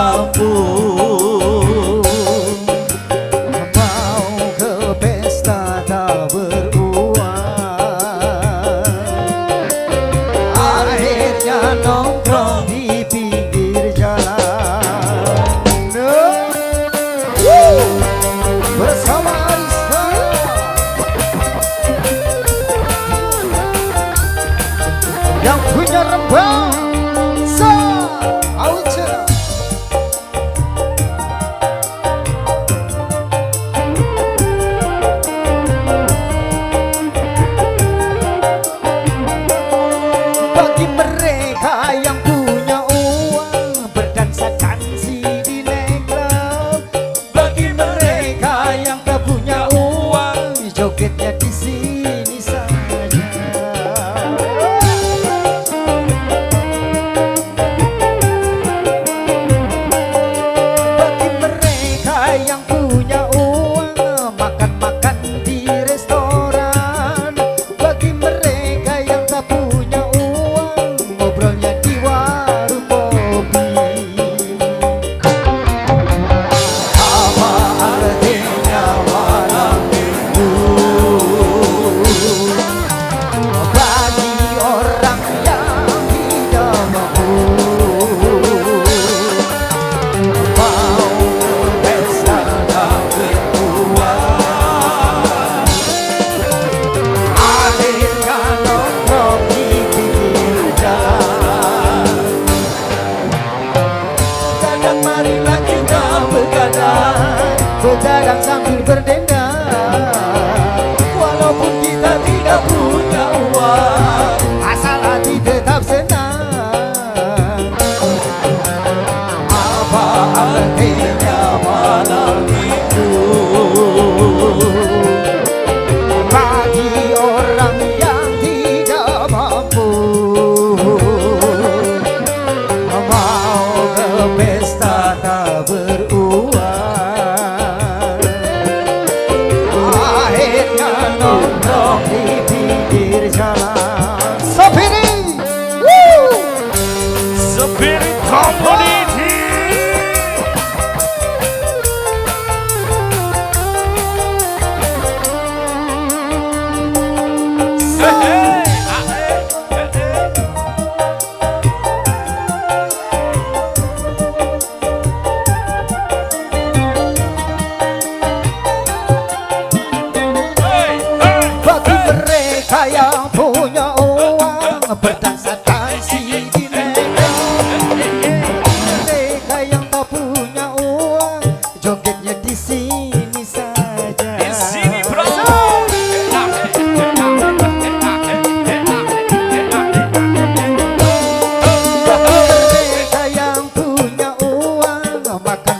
mampu. Yang punya rembang Auja. Bagi mereka yang punya uang berdansakan di nightclub. Bagi mereka yang tak punya uang jogetnya di sini saja. Yang punya uang makan-makan di restoran. Bagi mereka yang tak punya uang ngobrolnya di warung kopi. Apa artinya malam minggu bagi orang yang tidak mampu? Marilah kita begadang sambil berdendang. Walaupun kita tidak punya uang, asal hati tetap senang. Apa artinya malam minggu bagi orang yang tidak mampu? Mau ke pesta tak beruang, akhirnya nongkrong di pinggir jalan. Spirit, Spirit Community. bagi mereka yang punya uang berdansakan di nightclub. Mereka yang tak punya uang jogetnya di sini saja. Di sini, bro. Mereka yang punya uang makan